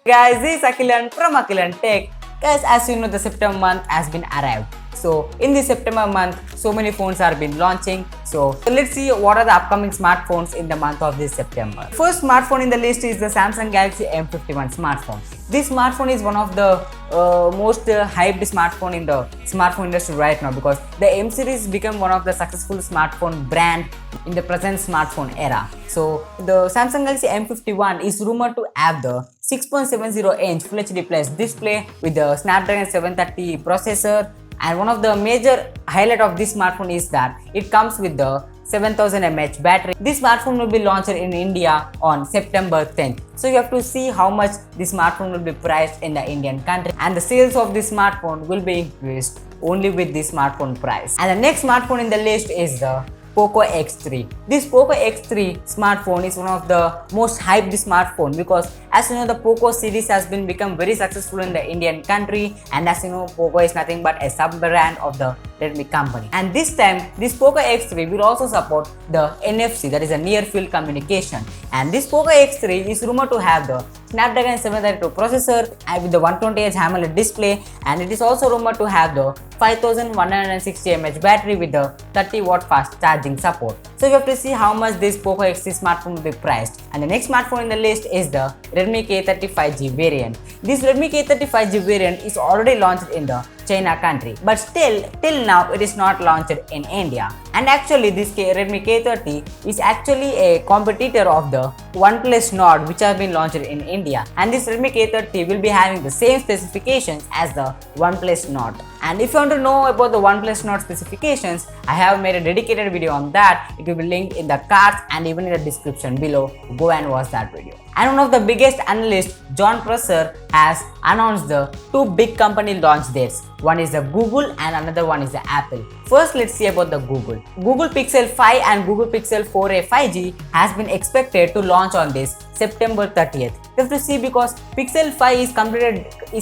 Guys, this is Akhilan from AkhilanTech. Guys, as you know, the September month has been arrived. So in this September month, so many phones are been launching. So let's see what are the upcoming smartphones in the month of this September. First smartphone in the list is the Samsung Galaxy M51 smartphone. This smartphone is one of the most hyped smartphone in the smartphone industry right now, because the M series became one of the successful smartphone brand in the present smartphone era. So the Samsung Galaxy M51 is rumored to have the 6.70-inch Full HD Plus display with the Snapdragon 730 processor, and one of the major highlight of this smartphone is that it comes with the 7000 mAh battery. This smartphone will be launched in India on September 10th. So you have to see how much this smartphone will be priced in the Indian country, and the sales of this smartphone will be increased only with this smartphone price. And the next smartphone in the list is the Poco X3. This Poco X3 smartphone is one of the most hyped smartphone, because as you know, the Poco series has been become very successful in the Indian country, and as you know, Poco is nothing but a sub brand of the Redmi company. And this time, this Poco X3 will also support the NFC, that is a near field communication. And this Poco X3 is rumored to have the Snapdragon 732 processor and with the 120Hz AMOLED display, and it is also rumored to have the 5160 mAh battery with the 30-watt fast charging support. So you have to see how much this Poco X3 smartphone will be priced. And the next smartphone in the list is the Redmi K30 5G variant. This Redmi K30 5G variant is already launched in the China country, but still till now it is not launched in India. And actually this Redmi K30 is actually a competitor of the OnePlus Nord, which has been launched in India. And this Redmi K30 will be having the same specifications as the OnePlus Nord. And if you want to know about the OnePlus Nord specifications, I have made a dedicated video on that. It will be linked in the cards and even in the description below. Go and watch that video. And one of the biggest analysts, John Prosser, has announced the two big company launch dates. One is the Google and another one is the Apple. First, let's see about the Google. Google Pixel 5 and Google Pixel 4a 5G has been expected to launch on this September 30th. You have to see, because Pixel 5 is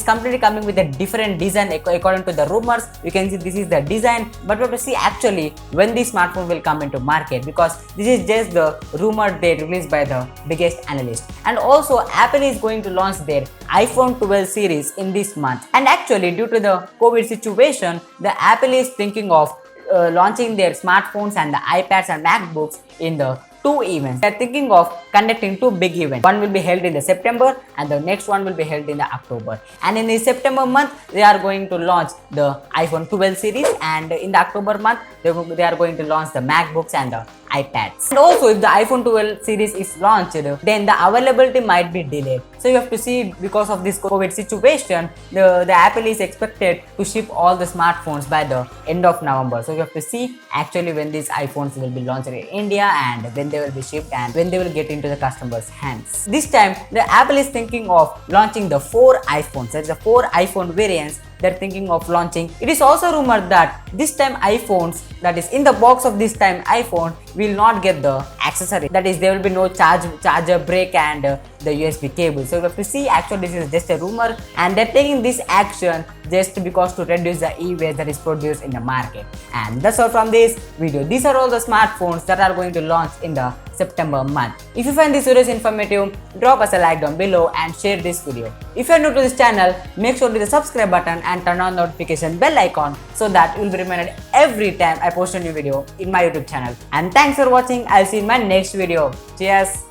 completely coming with a different design according to the rumors. You can see this is the design, but we have to see actually when this smartphone will come into market, because this is just the rumored date released by the biggest analyst. And also Apple is going to launch their iPhone 12 series in this month. And actually, due to the COVID situation, the Apple is thinking of launching their smartphones and the iPads and MacBooks in the two events. They are thinking of conducting two big events. One will be held in the September and the next one will be held in the October. And in the September month, they are going to launch the iPhone 12 series, and in the October month, they are going to launch the MacBooks and the iPads. And also, if the iPhone 12 series is launched, then the availability might be delayed. So you have to see, because of this COVID situation, the Apple is expected to ship all the smartphones by the end of November. So you have to see actually when these iPhones will be launched in India and when they will be shipped and when they will get into the customers' hands. This time, the Apple is thinking of launching the 4 iPhones. That's the 4 iPhone variants they're thinking of launching. It is also rumored that this time iPhones, that is in the box of this time iPhone, will not get the accessory. That is, there will be no charger break and the USB cable. So you have to see, actually this is just a rumor, and they're taking this action just because to reduce the e-waste that is produced in the market. And that's all from this video. These are all the smartphones that are going to launch in the September month. If you find this video informative, drop us a like down below and share this video. If you are new to this channel, make sure to hit the subscribe button and turn on the notification bell icon so that you will be reminded every time I post a new video in my YouTube channel. And thanks for watching. I'll see you in my next video. Cheers.